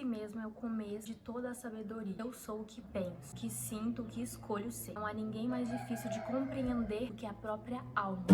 si mesmo é o começo de toda a sabedoria. Eu sou o que penso, o que sinto, o que escolho ser. Não há ninguém mais difícil de compreender do que a própria alma.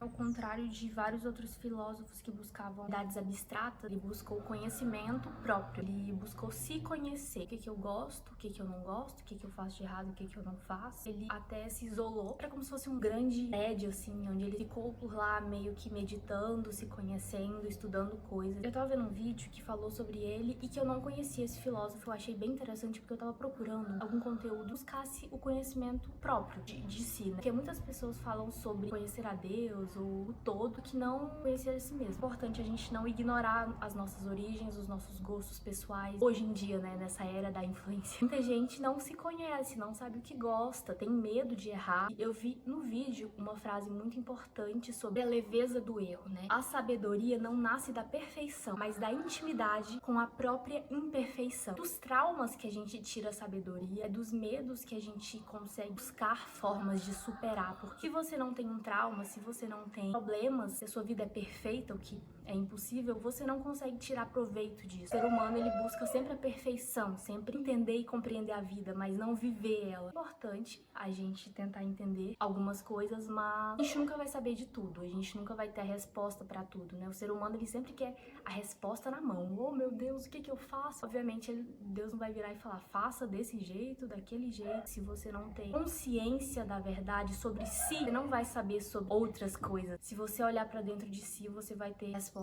Ao contrário de vários outros filósofos que buscavam verdades abstratas, ele buscou o conhecimento próprio. Ele buscou se conhecer. O que eu gosto, o que eu não gosto, o que eu faço de errado, o que eu não faço. Ele até se isolou. Era como se fosse um grande prédio, assim, onde ele ficou por lá meio que meditando, se conhecendo, estudando coisas. Eu tava vendo um vídeo que falou sobre ele e que eu não conhecia esse filósofo. Eu achei bem interessante porque eu tava procurando algum conteúdo que buscasse o conhecimento próprio de si, né? Porque muitas pessoas falam sobre conhecer a Deus, o todo, que não conhecer a si mesmo. É importante a gente não ignorar as nossas origens, os nossos gostos pessoais. Hoje em dia, né, nessa era da influência, muita gente não se conhece, não sabe o que gosta, tem medo de errar. Eu vi no vídeo uma frase muito importante sobre a leveza do erro, né? A sabedoria não nasce da perfeição, mas da intimidade com a própria imperfeição. Dos traumas que a gente tira a sabedoria, dos medos que a gente consegue buscar formas de superar. Porque se você não tem um trauma, se você não tem problemas, se a sua vida é perfeita, o que é impossível, você não consegue tirar proveito disso. O ser humano, ele busca sempre a perfeição, sempre entender e compreender a vida, mas não viver ela. É importante a gente tentar entender algumas coisas, mas a gente nunca vai saber de tudo, a gente nunca vai ter a resposta pra tudo, né? O ser humano, ele sempre quer a resposta na mão. Oh, meu Deus, o que eu faço? Obviamente, Deus não vai virar e falar, faça desse jeito, daquele jeito. Se você não tem consciência da verdade sobre si, você não vai saber sobre outras coisas. Se você olhar pra dentro de si, você vai ter respostas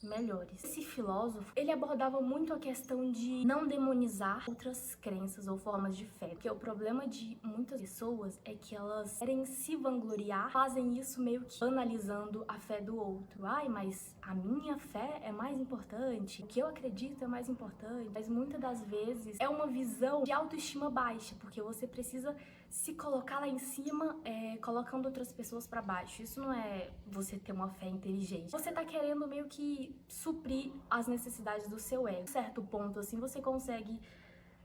melhores. Esse filósofo, ele abordava muito a questão de não demonizar outras crenças ou formas de fé. Porque o problema de muitas pessoas é que elas querem se vangloriar, fazem isso meio que banalizando a fé do outro. Ai, mas a minha fé é mais importante, o que eu acredito é mais importante. Mas muitas das vezes é uma visão de autoestima baixa, porque você precisa se colocar lá em cima, colocando outras pessoas pra baixo. Isso não é você ter uma fé inteligente. Você tá querendo meio que suprir as necessidades do seu ego. A certo ponto, assim, você consegue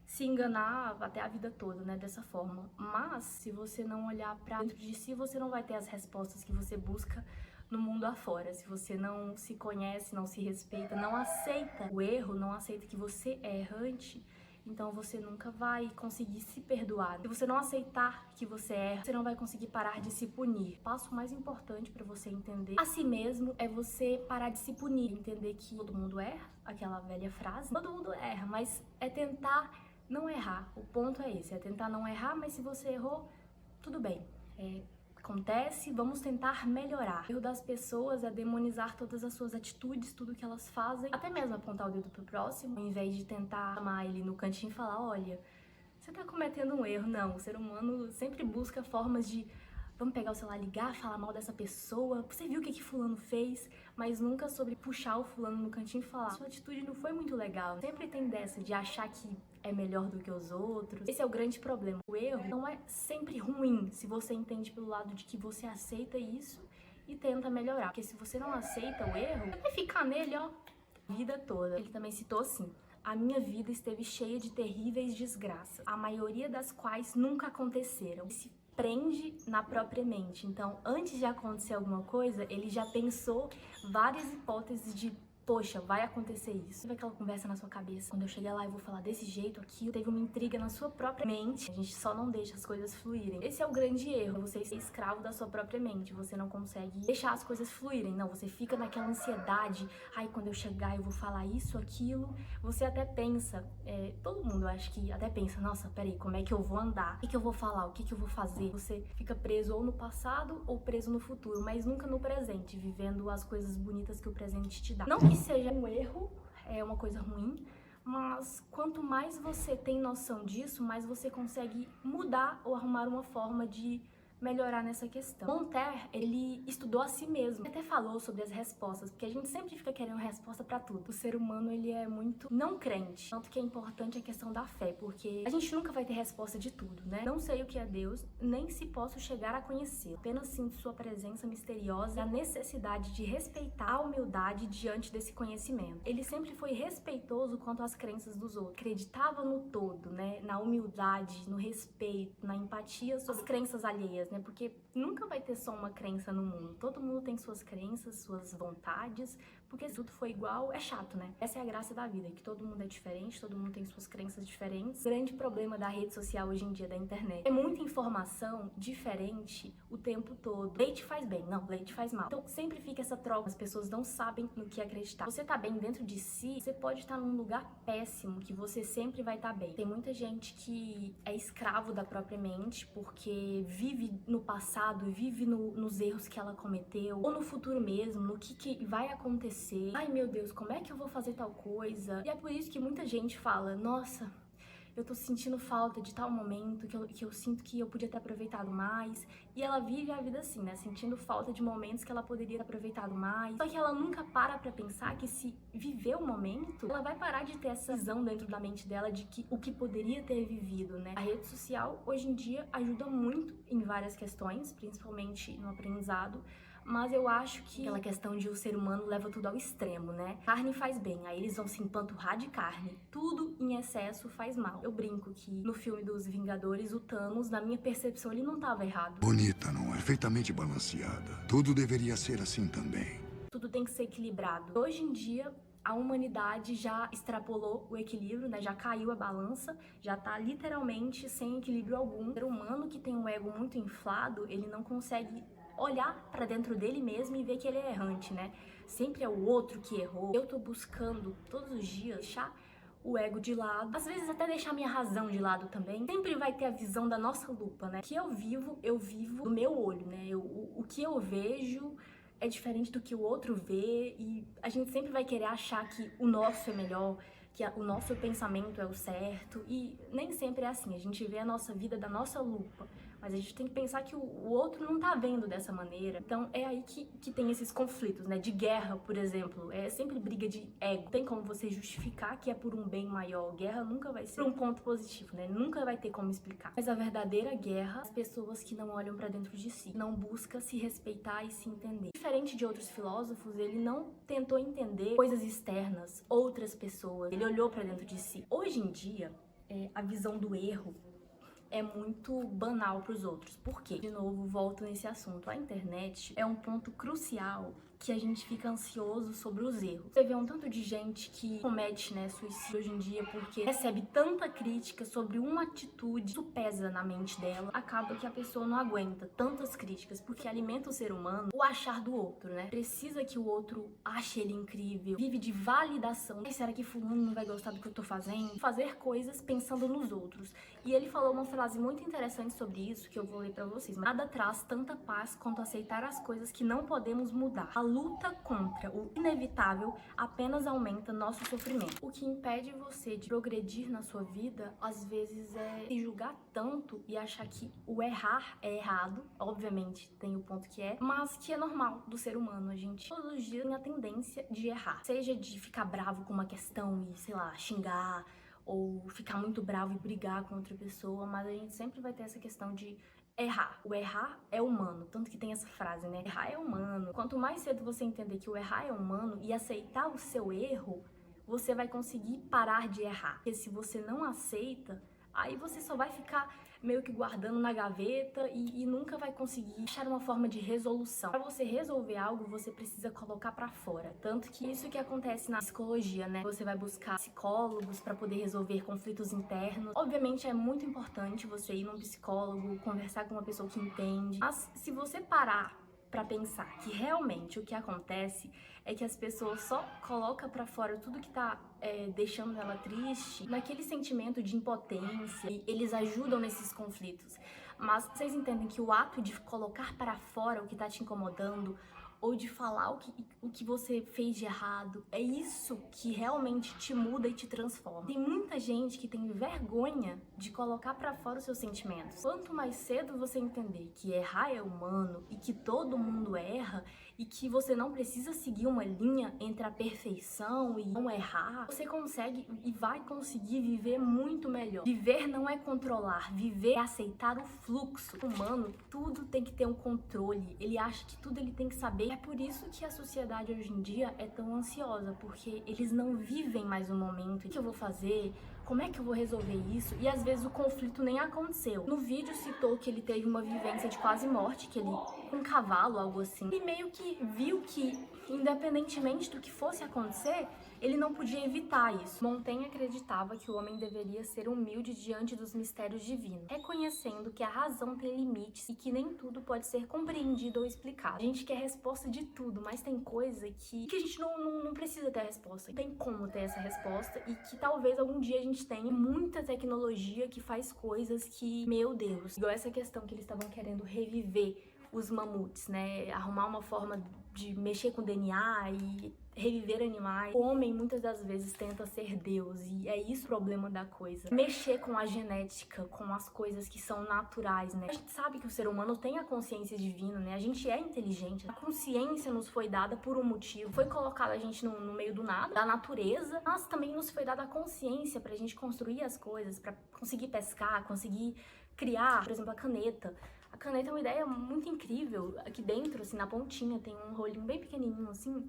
se enganar até a vida toda, né, dessa forma. Mas, se você não olhar pra dentro de si, você não vai ter as respostas que você busca no mundo afora. Se você não se conhece, não se respeita, não aceita o erro, não aceita que você é errante, então você nunca vai conseguir se perdoar. Se você não aceitar que você erra, você não vai conseguir parar de se punir. O passo mais importante para você entender a si mesmo é você parar de se punir. Entender que todo mundo erra, aquela velha frase. Todo mundo erra, mas é tentar não errar. O ponto é esse, é tentar não errar, mas se você errou, tudo bem. Acontece, vamos tentar melhorar. O erro das pessoas é demonizar todas as suas atitudes, tudo que elas fazem, até mesmo apontar o dedo pro próximo, ao invés de tentar chamar ele no cantinho e falar, olha, você tá cometendo um erro. Não, o ser humano sempre busca formas de, vamos pegar o celular, ligar, falar mal dessa pessoa, você viu o que fulano fez, mas nunca sobre puxar o fulano no cantinho e falar, sua atitude não foi muito legal. Sempre tem dessa de achar que é melhor do que os outros. Esse é o grande problema. O erro não é sempre ruim se você entende pelo lado de que você aceita isso e tenta melhorar. Porque se você não aceita o erro, vai ficar nele, ó, a vida toda. Ele também citou assim, a minha vida esteve cheia de terríveis desgraças, a maioria das quais nunca aconteceram. Se prende na própria mente. Então, antes de acontecer alguma coisa, ele já pensou várias hipóteses de poxa, vai acontecer isso. Teve aquela conversa na sua cabeça, quando eu chegar lá eu vou falar desse jeito, aquilo. Teve uma intriga na sua própria mente. A gente só não deixa as coisas fluírem. Esse é o grande erro, você ser escravo da sua própria mente. Você não consegue deixar as coisas fluírem. Não, você fica naquela ansiedade. Ai, quando eu chegar eu vou falar isso, aquilo. Você até pensa, todo mundo acho que até pensa, nossa, peraí, como é que eu vou andar? O que eu vou falar? O que eu vou fazer? Você fica preso ou no passado ou preso no futuro, mas nunca no presente, vivendo as coisas bonitas que o presente te dá. Não que seja um erro, é uma coisa ruim, mas quanto mais você tem noção disso, mais você consegue mudar ou arrumar uma forma de melhorar nessa questão. Voltaire, ele estudou a si mesmo. Ele até falou sobre as respostas, porque a gente sempre fica querendo resposta pra tudo. O ser humano, ele é muito não crente. Tanto que é importante a questão da fé, porque a gente nunca vai ter resposta de tudo, né? Não sei o que é Deus, nem se posso chegar a conhecer. Apenas sinto sua presença misteriosa e a necessidade de respeitar a humildade diante desse conhecimento. Ele sempre foi respeitoso quanto às crenças dos outros. Acreditava no todo, né? Na humildade, no respeito, na empatia sobre as crenças alheias, né? Porque nunca vai ter só uma crença no mundo. Todo mundo tem suas crenças, suas vontades, porque se tudo for igual, é chato, né? Essa é a graça da vida, que todo mundo é diferente, todo mundo tem suas crenças diferentes. O grande problema da rede social hoje em dia, da internet, é muita informação diferente o tempo todo. Leite faz bem, não, leite faz mal. Então sempre fica essa troca, as pessoas não sabem no que acreditar. Você tá bem dentro de si, você pode estar num lugar péssimo, que você sempre vai estar bem. Tem muita gente que é escravo da própria mente, porque vive no passado, vive nos erros que ela cometeu, ou no futuro mesmo, no que vai acontecer. Ai meu Deus, como é que eu vou fazer tal coisa? E é por isso que muita gente fala, nossa, eu tô sentindo falta de tal momento, que eu sinto que eu podia ter aproveitado mais. E ela vive a vida assim, né? Sentindo falta de momentos que ela poderia ter aproveitado mais. Só que ela nunca para pra pensar que se viver o momento, ela vai parar de ter essa visão dentro da mente dela de que o que poderia ter vivido, né? A rede social, hoje em dia, ajuda muito em várias questões, principalmente no aprendizado. Mas eu acho que aquela questão de o ser humano leva tudo ao extremo, né? Carne faz bem, aí eles vão se empanturrar de carne. Tudo em excesso faz mal. Eu brinco que no filme dos Vingadores, o Thanos, na minha percepção, ele não tava errado. Bonita, não é? Perfeitamente balanceada. Tudo deveria ser assim também. Tudo tem que ser equilibrado. Hoje em dia, a humanidade já extrapolou o equilíbrio, né? Já caiu a balança, já tá literalmente sem equilíbrio algum. O ser humano que tem um ego muito inflado, ele não consegue olhar pra dentro dele mesmo e ver que ele é errante, né? Sempre é o outro que errou. Eu tô buscando todos os dias deixar o ego de lado, às vezes até deixar minha razão de lado também. Sempre vai ter a visão da nossa lupa, né? O que eu vivo do meu olho, né? O que eu vejo é diferente do que o outro vê, e a gente sempre vai querer achar que o nosso é melhor, que o nosso pensamento é o certo, e nem sempre é assim. A gente vê a nossa vida da nossa lupa, mas a gente tem que pensar que o outro não tá vendo dessa maneira. Então é aí que tem esses conflitos, né? De guerra, por exemplo, é sempre briga de ego. Tem como você justificar que é por um bem maior. Guerra nunca vai ser um ponto positivo, né? Nunca vai ter como explicar. Mas a verdadeira guerra, as pessoas que não olham pra dentro de si, não buscam se respeitar e se entender. Diferente de outros filósofos, ele não tentou entender coisas externas, outras pessoas. Ele olhou pra dentro de si. Hoje em dia, a visão do erro é muito banal para os outros. Por quê? De novo, volto nesse assunto. A internet é um ponto crucial que a gente fica ansioso sobre os erros. Você vê um tanto de gente que comete, né, suicídio hoje em dia porque recebe tanta crítica sobre uma atitude, isso pesa na mente dela, acaba que a pessoa não aguenta tantas críticas, porque alimenta o ser humano o achar do outro, né? Precisa que o outro ache ele incrível, vive de validação. Será que fulano não vai gostar do que eu tô fazendo? Fazer coisas pensando nos outros. E ele falou uma frase muito interessante sobre isso, que eu vou ler pra vocês. Nada traz tanta paz quanto aceitar as coisas que não podemos mudar. A luta contra o inevitável apenas aumenta nosso sofrimento. O que impede você de progredir na sua vida, às vezes, é se julgar tanto e achar que o errar é errado. Obviamente, tem o ponto que é, mas que é normal do ser humano. A gente, todos os dias, tem a tendência de errar. Seja de ficar bravo com uma questão e, sei lá, xingar, ou ficar muito bravo e brigar com outra pessoa, mas a gente sempre vai ter essa questão de errar. O errar é humano, tanto que tem essa frase, né? Errar é humano. Quanto mais cedo você entender que o errar é humano e aceitar o seu erro, você vai conseguir parar de errar. Porque se você não aceita, aí você só vai ficar meio que guardando na gaveta e nunca vai conseguir achar uma forma de resolução. Para você resolver algo, você precisa colocar pra fora. Tanto que isso que acontece na psicologia, né? Você vai buscar psicólogos para poder resolver conflitos internos. Obviamente é muito importante você ir num psicólogo, conversar com uma pessoa que entende. Mas se você parar pra pensar que realmente o que acontece é que as pessoas só colocam pra fora tudo que tá deixando ela triste, naquele sentimento de impotência, e eles ajudam nesses conflitos. Mas vocês entendem que o ato de colocar para fora o que tá te incomodando, ou de falar o que você fez de errado. É isso que realmente te muda e te transforma. Tem muita gente que tem vergonha de colocar pra fora os seus sentimentos. Quanto mais cedo você entender que errar é humano e que todo mundo erra e que você não precisa seguir uma linha entre a perfeição e não errar, você consegue e vai conseguir viver muito melhor. Viver não é controlar, viver é aceitar o fluxo. O humano, tudo tem que ter um controle, ele acha que tudo ele tem que saber. É por isso que a sociedade hoje em dia é tão ansiosa, porque eles não vivem mais o momento. O que eu vou fazer? Como é que eu vou resolver isso? E às vezes o conflito nem aconteceu. No vídeo citou que ele teve uma vivência de quase morte, que ele com um cavalo, algo assim. E meio que viu que, independentemente do que fosse acontecer, ele não podia evitar isso. Montaigne acreditava que o homem deveria ser humilde diante dos mistérios divinos, reconhecendo que a razão tem limites e que nem tudo pode ser compreendido ou explicado. A gente quer resposta de tudo, mas tem coisa que a gente não precisa ter a resposta. Não tem como ter essa resposta e que talvez algum dia a gente tenha muita tecnologia que faz coisas que, meu Deus, igual essa questão que eles estavam querendo reviver os mamutes, né? Arrumar uma forma de mexer com DNA e reviver animais. O homem muitas das vezes tenta ser Deus e é isso o problema da coisa. Mexer com a genética, com as coisas que são naturais, né? A gente sabe que o ser humano tem a consciência divina, né? A gente é inteligente. A consciência nos foi dada por um motivo. Foi colocada a gente no meio do nada, da natureza, mas também nos foi dada a consciência pra gente construir as coisas, pra conseguir pescar, conseguir criar, por exemplo, a caneta. A caneta é uma ideia muito incrível. Aqui dentro, assim, na pontinha, tem um rolinho bem pequenininho, assim,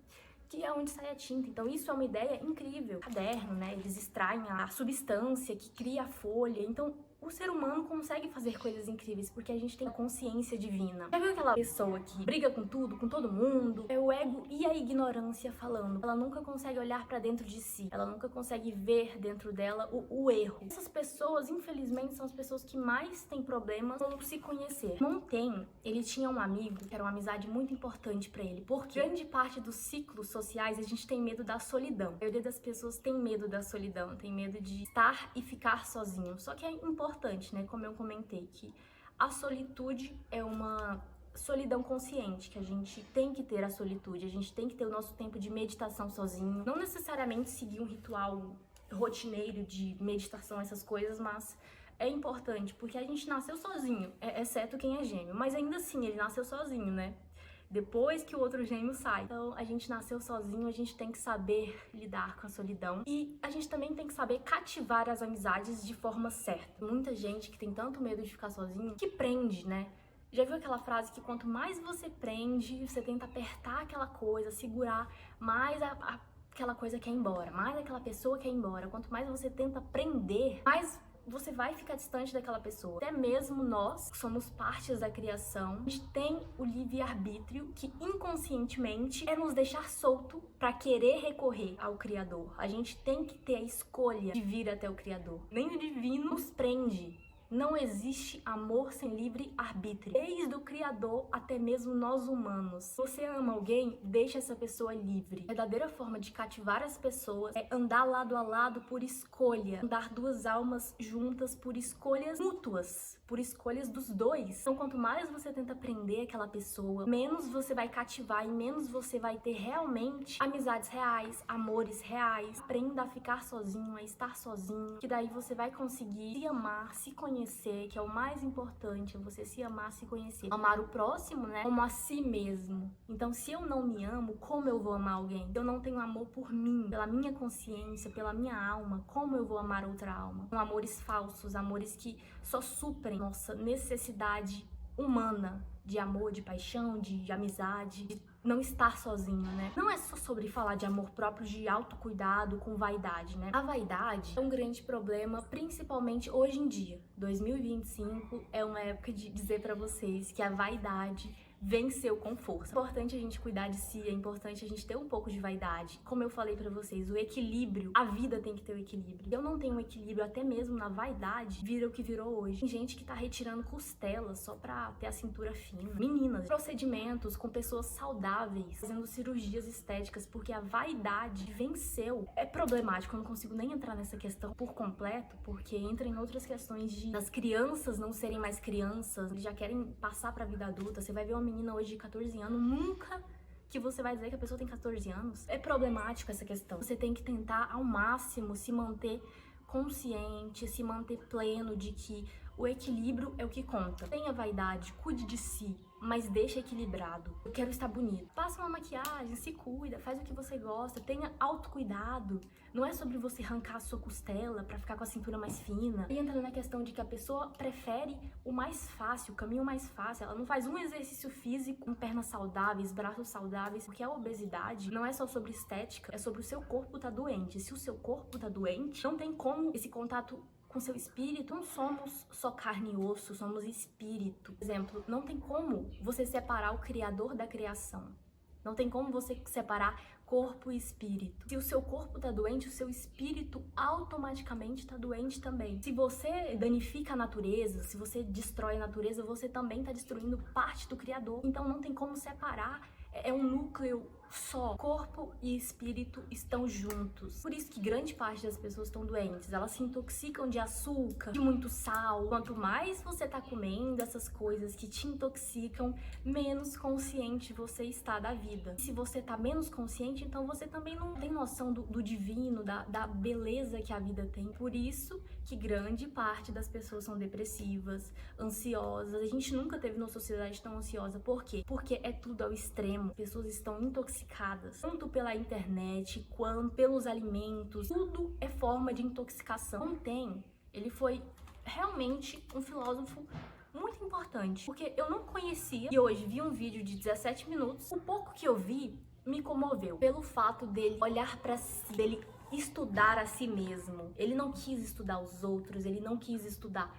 que é onde sai a tinta. Então isso é uma ideia incrível. Caderno, né? Eles extraem a substância que cria a folha. Então o ser humano consegue fazer coisas incríveis porque a gente tem a consciência divina. Já viu aquela pessoa que briga com tudo, com todo mundo? É o ego e a ignorância falando. Ela nunca consegue olhar pra dentro de si. Ela nunca consegue ver dentro dela o erro. Essas pessoas, infelizmente, são as pessoas que mais têm problemas com se conhecer. Montaigne, ele tinha um amigo que era uma amizade muito importante pra ele, porque grande parte dos ciclos sociais a gente tem medo da solidão. A maioria das pessoas tem medo da solidão, tem medo de estar e ficar sozinho. Só que é importante, né, como eu comentei, que a solitude é uma solidão consciente, que a gente tem que ter a solitude, a gente tem que ter o nosso tempo de meditação sozinho, não necessariamente seguir um ritual rotineiro de meditação, essas coisas, mas é importante, porque a gente nasceu sozinho, exceto quem é gêmeo, mas ainda assim ele nasceu sozinho, né? Depois que o outro gêmeo sai. Então, a gente nasceu sozinho, a gente tem que saber lidar com a solidão. E a gente também tem que saber cativar as amizades de forma certa. Muita gente que tem tanto medo de ficar sozinho, que prende, né? Já viu aquela frase que quanto mais você prende, você tenta apertar aquela coisa, segurar, mais aquela coisa quer ir embora, mais aquela pessoa quer ir embora. Quanto mais você tenta prender, mais você vai ficar distante daquela pessoa. Até mesmo nós, que somos partes da criação, a gente tem o livre-arbítrio que inconscientemente é nos deixar solto para querer recorrer ao Criador. A gente tem que ter a escolha de vir até o Criador. Nem o divino nos prende. Não existe amor sem livre-arbítrio. Desde o Criador até mesmo nós humanos. Se você ama alguém, deixa essa pessoa livre. A verdadeira forma de cativar as pessoas é andar lado a lado por escolha. Andar duas almas juntas por escolhas mútuas. Por escolhas dos dois. Então, quanto mais você tenta prender aquela pessoa, menos você vai cativar e menos você vai ter realmente amizades reais, amores reais. Aprenda a ficar sozinho, a estar sozinho, que daí você vai conseguir se amar, se conhecer, que é o mais importante, é você se amar, se conhecer. Amar o próximo, né, como a si mesmo. Então, se eu não me amo, como eu vou amar alguém? Se eu não tenho amor por mim, pela minha consciência, pela minha alma, como eu vou amar outra alma? São amores falsos, amores que só suprem nossa necessidade humana de amor, de paixão, de amizade, de não estar sozinho, né? Não é só sobre falar de amor próprio, de autocuidado com vaidade, né? A vaidade é um grande problema, principalmente hoje em dia. 2025 é uma época de dizer pra vocês que a vaidade venceu com força. É importante a gente cuidar de si, é importante a gente ter um pouco de vaidade. Como eu falei pra vocês, o equilíbrio, a vida tem que ter o equilíbrio. Eu não tenho um equilíbrio até mesmo na vaidade, vira o que virou hoje. Tem gente que tá retirando costelas só pra ter a cintura fina. Meninas, procedimentos com pessoas saudáveis, fazendo cirurgias estéticas, porque a vaidade venceu. É problemático, eu não consigo nem entrar nessa questão por completo, porque entra em outras questões das crianças não serem mais crianças, eles já querem passar pra vida adulta. Você vai ver uma menina hoje de 14 anos, nunca que você vai dizer que a pessoa tem 14 anos? É problemático essa questão. Você tem que tentar ao máximo se manter consciente, se manter pleno de que o equilíbrio é o que conta. Tenha vaidade, cuide de si, mas deixa equilibrado. Eu quero estar bonito. Passa uma maquiagem, se cuida, faz o que você gosta, tenha autocuidado. Não é sobre você arrancar a sua costela pra ficar com a cintura mais fina. E entra na questão de que a pessoa prefere o mais fácil, o caminho mais fácil. Ela não faz um exercício físico com pernas saudáveis, braços saudáveis, porque a obesidade não é só sobre estética, é sobre o seu corpo tá doente. Se o seu corpo tá doente, não tem como esse contato com seu espírito. Não somos só carne e osso, somos espírito. Por exemplo, não tem como você separar o criador da criação. Não tem como você separar corpo e espírito. Se o seu corpo tá doente, o seu espírito automaticamente tá doente também. Se você danifica a natureza, se você destrói a natureza, você também tá destruindo parte do criador. Então não tem como separar. É um núcleo só. Corpo e espírito estão juntos. Por isso que grande parte das pessoas estão doentes. Elas se intoxicam de açúcar, de muito sal. Quanto mais você tá comendo essas coisas que te intoxicam, menos consciente você está da vida. E se você tá menos consciente, então você também não tem noção do divino, da beleza que a vida tem. Por isso que grande parte das pessoas são depressivas, ansiosas. A gente nunca teve uma sociedade tão ansiosa. Por quê? Porque é tudo ao extremo. Pessoas estão intoxicadas, tanto pela internet quanto pelos alimentos. Tudo é forma de intoxicação. Montaigne, ele foi realmente um filósofo muito importante, porque eu não conhecia e hoje vi um vídeo de 17 minutos. O pouco que eu vi me comoveu pelo fato dele olhar para si, dele estudar a si mesmo. Ele não quis estudar os outros, ele não quis estudar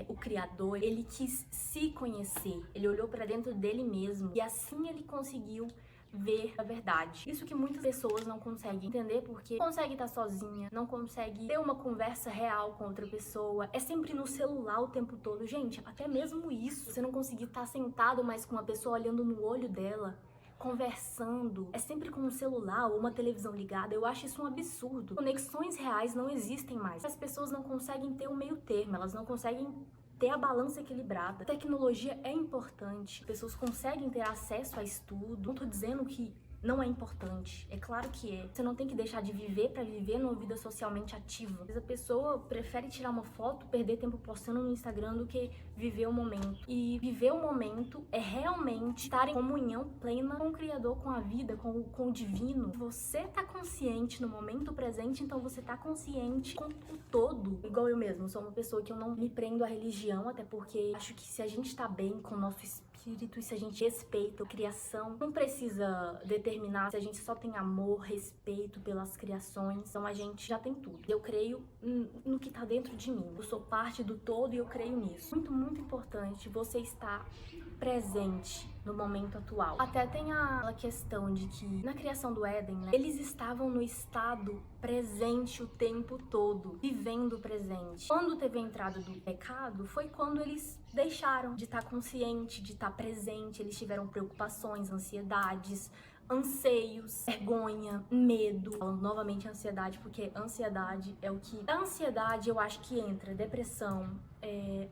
o Criador, ele quis se conhecer. Ele olhou para dentro dele mesmo e assim ele conseguiu ver a verdade. Isso que muitas pessoas não conseguem entender, porque não consegue estar sozinha, não consegue ter uma conversa real com outra pessoa, é sempre no celular o tempo todo. Gente, até mesmo isso, você não conseguir estar sentado mais com uma pessoa olhando no olho dela, conversando, é sempre com um celular ou uma televisão ligada. Eu acho isso um absurdo. Conexões reais não existem mais. As pessoas não conseguem ter um meio termo, elas não conseguem ter a balança equilibrada. A tecnologia é importante, as pessoas conseguem ter acesso a estudo. Não tô dizendo que não é importante, é claro que é. Você não tem que deixar de viver pra viver numa vida socialmente ativa. Às vezes a pessoa prefere tirar uma foto, perder tempo postando no Instagram do que viver o momento. E viver o momento é realmente estar em comunhão plena com o Criador, com a vida, com o divino. Você tá consciente no momento presente, então você tá consciente com o todo. Igual eu mesmo, sou uma pessoa que eu não me prendo à religião, até porque acho que se a gente tá bem com o nosso espírito e se a gente respeita a criação, não precisa determinar se a gente só tem amor, respeito pelas criações. Então a gente já tem tudo. Eu creio no que tá dentro de mim. Eu sou parte do todo e eu creio nisso. Muito, muito importante você estar presente no momento atual. Até tem a questão de que na criação do Éden, né, eles estavam no estado presente o tempo todo, vivendo o presente. Quando teve a entrada do pecado, foi quando eles deixaram de estar consciente, de estar presente. Eles tiveram preocupações, ansiedades, anseios, vergonha, medo. Falando novamente ansiedade, porque ansiedade é o que... Da ansiedade eu acho que entra depressão,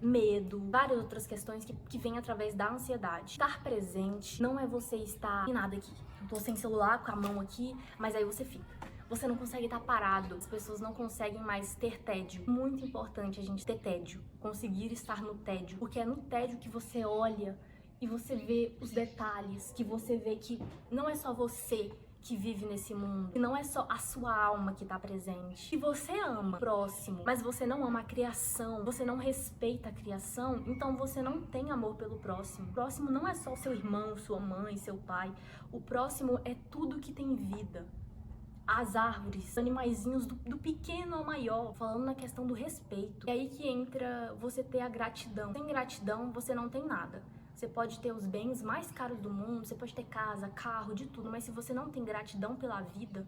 medo, várias outras questões que vêm através da ansiedade. Estar presente não é você estar em nada aqui. Eu tô sem celular, com a mão aqui, mas aí você fica. Você não consegue estar parado, as pessoas não conseguem mais ter tédio. Muito importante a gente ter tédio, conseguir estar no tédio, porque é no tédio que você olha e você vê os detalhes, que você vê que não é só você que vive nesse mundo, que não é só a sua alma que tá presente. Que você ama o próximo, mas você não ama a criação, você não respeita a criação, então você não tem amor pelo próximo. O próximo não é só seu irmão, sua mãe, seu pai. O próximo é tudo que tem vida. As árvores, animaizinhos do pequeno ao maior, falando na questão do respeito. É aí que entra você ter a gratidão. Sem gratidão, você não tem nada. Você pode ter os bens mais caros do mundo, você pode ter casa, carro, de tudo, mas se você não tem gratidão pela vida,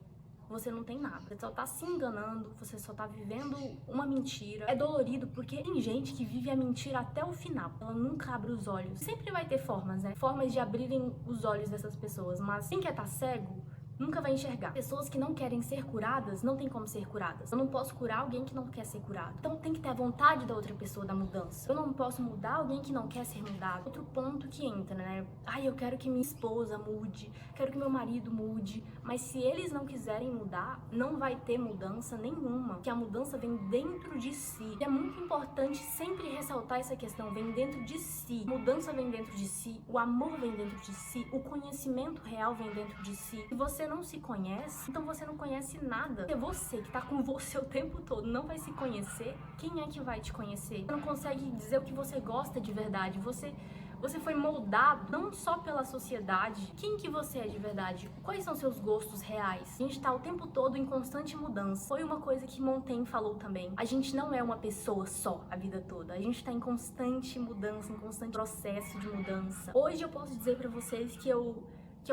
você não tem nada. Você só tá se enganando, você só tá vivendo uma mentira. É dolorido porque tem gente que vive a mentira até o final. Ela nunca abre os olhos. Sempre vai ter formas, né? Formas de abrirem os olhos dessas pessoas, mas quem quer tá cego nunca vai enxergar. Pessoas que não querem ser curadas não tem como ser curadas. Eu não posso curar alguém que não quer ser curado. Então tem que ter a vontade da outra pessoa da mudança. Eu não posso mudar alguém que não quer ser mudado. Outro ponto que entra, né? Ai, eu quero que minha esposa mude, quero que meu marido mude, mas se eles não quiserem mudar, não vai ter mudança nenhuma, porque a mudança vem dentro de si. E é muito importante sempre ressaltar essa questão, vem dentro de si. Mudança vem dentro de si, o amor vem dentro de si, o conhecimento real vem dentro de si. Se você não se conhece, então você não conhece nada. Porque você que tá com você o tempo todo não vai se conhecer, quem é que vai te conhecer? Você não consegue dizer o que você gosta de verdade. Você foi moldado não só pela sociedade. Quem que você é de verdade? Quais são seus gostos reais? A gente tá o tempo todo em constante mudança. Foi uma coisa que Montaigne falou também. A gente não é uma pessoa só a vida toda. A gente tá em constante mudança, em constante processo de mudança. Hoje eu posso dizer pra vocês que eu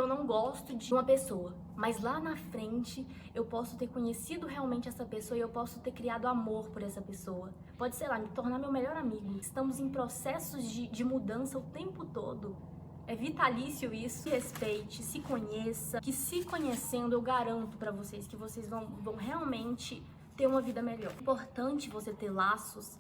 não gosto de uma pessoa, mas lá na frente eu posso ter conhecido realmente essa pessoa e eu posso ter criado amor por essa pessoa. Pode, sei lá, me tornar meu melhor amigo. Estamos em processos de mudança o tempo todo. É vitalício isso. Se respeite, se conheça, que se conhecendo eu garanto pra vocês que vocês vão realmente ter uma vida melhor. É importante você ter laços,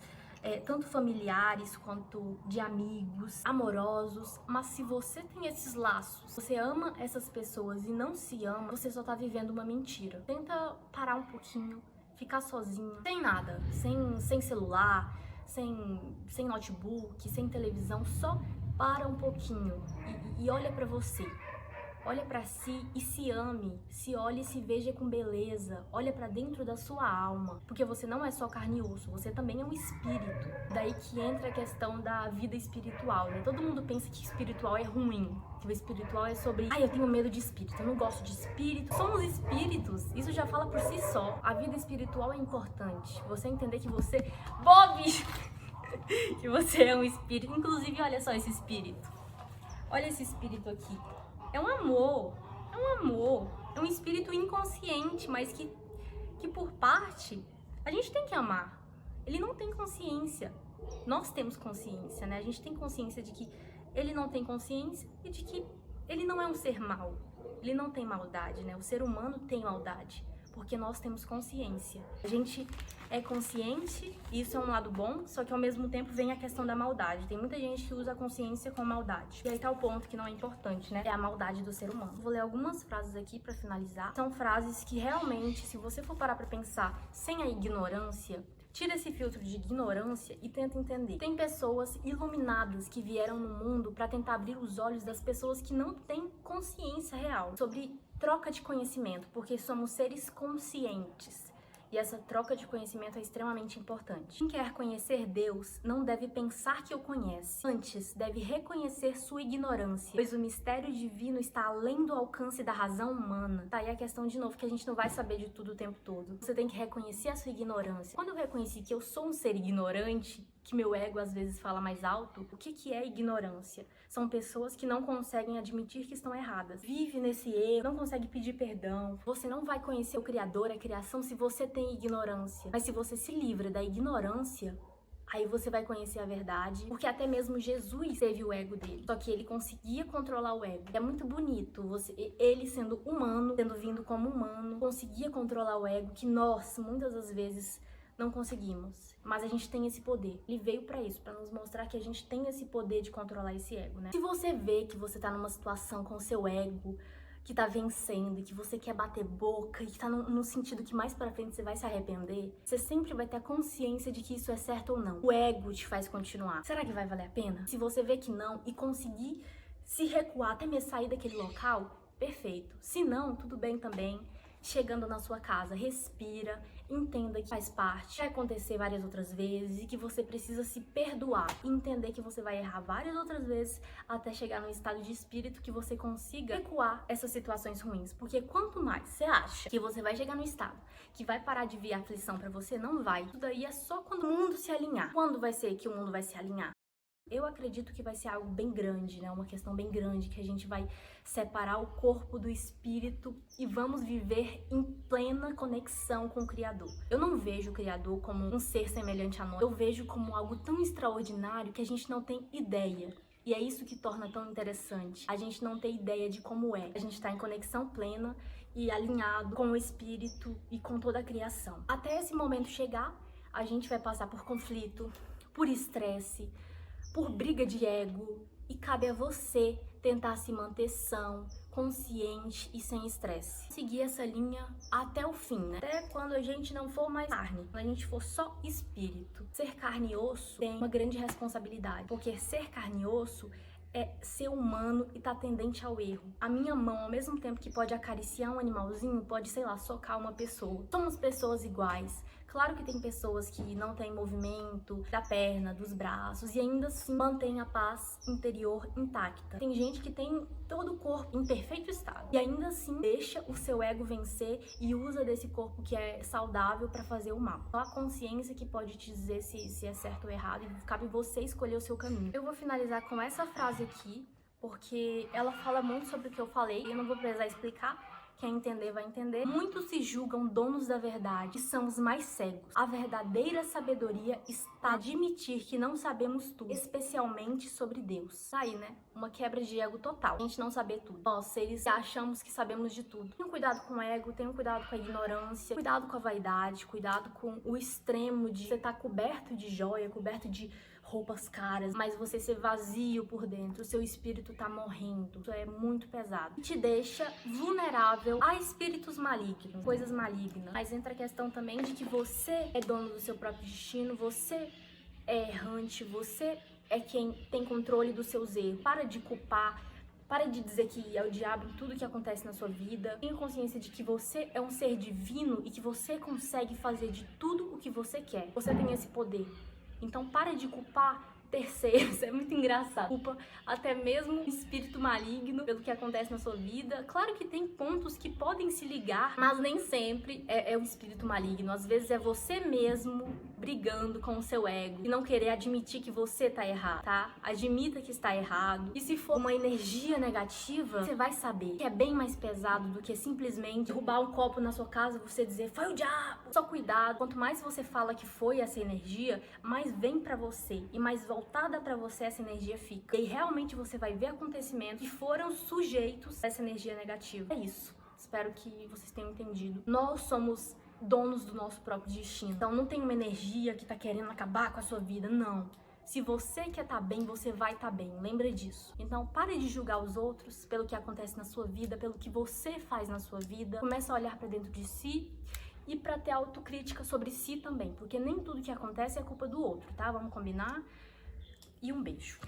tanto familiares quanto de amigos, amorosos, mas se você tem esses laços, você ama essas pessoas e não se ama, você só tá vivendo uma mentira. Tenta parar um pouquinho, ficar sozinho, sem nada, sem celular, sem notebook, sem televisão, só para um pouquinho e olha pra você. Olha pra si e se ame, se olhe e se veja com beleza, olha pra dentro da sua alma, porque você não é só carne e osso, você também é um espírito. Daí que entra a questão da vida espiritual, né? Todo mundo pensa que espiritual é ruim, que o espiritual é sobre, eu tenho medo de espírito, eu não gosto de espírito. Somos espíritos, isso já fala por si só. A vida espiritual é importante, você entender que você, que você é um espírito. Inclusive, olha só esse espírito, olha esse espírito aqui. É um amor, é um espírito inconsciente, mas que por parte a gente tem que amar. Ele não tem consciência, nós temos consciência, né? A gente tem consciência de que ele não tem consciência e de que ele não é um ser mau, ele não tem maldade, né? O ser humano tem maldade, porque nós temos consciência. A gente é consciente, e isso é um lado bom, só que ao mesmo tempo vem a questão da maldade. Tem muita gente que usa a consciência com maldade. E aí tá o ponto que não é importante, né? É a maldade do ser humano. Vou ler algumas frases aqui pra finalizar. São frases que realmente, se você for parar pra pensar sem a ignorância, tira esse filtro de ignorância e tenta entender. Tem pessoas iluminadas que vieram no mundo pra tentar abrir os olhos das pessoas que não têm consciência real sobre troca de conhecimento, porque somos seres conscientes. E essa troca de conhecimento é extremamente importante. Quem quer conhecer Deus não deve pensar que o conhece. Antes, deve reconhecer sua ignorância, pois o mistério divino está além do alcance da razão humana. Tá aí a questão de novo, que a gente não vai saber de tudo o tempo todo. Você tem que reconhecer a sua ignorância. Quando eu reconheci que eu sou um ser ignorante, que meu ego às vezes fala mais alto, o que é ignorância? São pessoas que não conseguem admitir que estão erradas. Vive nesse erro, não consegue pedir perdão. Você não vai conhecer o Criador, a criação, se você tem ignorância. Mas se você se livra da ignorância, aí você vai conhecer a verdade, porque até mesmo Jesus teve o ego dele, só que ele conseguia controlar o ego. É muito bonito, ele sendo humano, tendo vindo como humano, conseguia controlar o ego, que nós, muitas das vezes, não conseguimos. Mas a gente tem esse poder. Ele veio pra isso, pra nos mostrar que a gente tem esse poder de controlar esse ego, né? Se você vê que você tá numa situação com o seu ego, que tá vencendo, que você quer bater boca, e que tá no sentido que mais pra frente você vai se arrepender, você sempre vai ter a consciência de que isso é certo ou não. O ego te faz continuar. Será que vai valer a pena? Se você vê que não e conseguir se recuar até mesmo sair daquele local, perfeito. Se não, tudo bem também. Chegando na sua casa, respira, entenda que faz parte, vai acontecer várias outras vezes e que você precisa se perdoar. E entender que você vai errar várias outras vezes até chegar num estado de espírito que você consiga recuar essas situações ruins. Porque quanto mais você acha que você vai chegar no estado que vai parar de vir a aflição pra você, não vai. Isso daí é só quando o mundo se alinhar. Quando vai ser que o mundo vai se alinhar? Eu acredito que vai ser algo bem grande, né? Uma questão bem grande, que a gente vai separar o corpo do espírito e vamos viver em plena conexão com o Criador. Eu não vejo o Criador como um ser semelhante a nós. Eu vejo como algo tão extraordinário que a gente não tem ideia. E é isso que torna tão interessante. A gente não tem ideia de como é. A gente tá em conexão plena e alinhado com o espírito e com toda a criação. Até esse momento chegar, a gente vai passar por conflito, por estresse, por briga de ego, e cabe a você tentar se manter são, consciente e sem estresse. Seguir essa linha até o fim, né? Até quando a gente não for mais carne, quando a gente for só espírito. Ser carne e osso tem uma grande responsabilidade, porque ser carne e osso é ser humano e tá tendente ao erro. A minha mão, ao mesmo tempo que pode acariciar um animalzinho, pode, sei lá, socar uma pessoa. Somos pessoas iguais. Claro que tem pessoas que não têm movimento da perna, dos braços e ainda assim mantém a paz interior intacta. Tem gente que tem todo o corpo em perfeito estado e ainda assim deixa o seu ego vencer e usa desse corpo que é saudável para fazer o mal. Só a consciência que pode te dizer se é certo ou errado e cabe você escolher o seu caminho. Eu vou finalizar com essa frase aqui, porque ela fala muito sobre o que eu falei e eu não vou precisar explicar. Quem entender vai entender. Muitos se julgam donos da verdade e são os mais cegos. A verdadeira sabedoria está a admitir que não sabemos tudo, especialmente sobre Deus. Tá aí, né? Uma quebra de ego total. A gente não saber tudo. Nós, seres que achamos que sabemos de tudo. Tenham cuidado com o ego, tenham cuidado com a ignorância, cuidado com a vaidade, cuidado com o extremo de você estar coberto de joia, coberto de roupas caras, mas você ser vazio por dentro, o seu espírito tá morrendo. Isso é muito pesado. Te deixa vulnerável a espíritos malignos, coisas malignas. Mas entra a questão também de que você é dono do seu próprio destino, você é errante, você é quem tem controle dos seus erros. Para de culpar, para de dizer que é o diabo em tudo que acontece na sua vida. Tenha consciência de que você é um ser divino e que você consegue fazer de tudo o que você quer. Você tem esse poder. Então para de culpar terceiros, é muito engraçado. Culpa até mesmo o espírito maligno pelo que acontece na sua vida. Claro que tem pontos que podem se ligar, mas nem sempre é o espírito maligno. Às vezes é você mesmo brigando com o seu ego e não querer admitir que você tá errado, tá? Admita que está errado. E se for uma energia negativa, você vai saber que é bem mais pesado do que simplesmente derrubar um copo na sua casa e você dizer, foi o diabo. Só cuidado, quanto mais você fala que foi essa energia, mais vem pra você e mais voltada pra você essa energia fica. E realmente você vai ver acontecimentos que foram sujeitos a essa energia negativa. É isso. Espero que vocês tenham entendido. Nós somos donos do nosso próprio destino. Então não tem uma energia que tá querendo acabar com a sua vida, não. Se você quer estar bem, você vai estar bem, lembra disso. Então pare de julgar os outros pelo que acontece na sua vida, pelo que você faz na sua vida. Começa a olhar pra dentro de si e pra ter autocrítica sobre si também, porque nem tudo que acontece é culpa do outro, tá? Vamos combinar? E um beijo.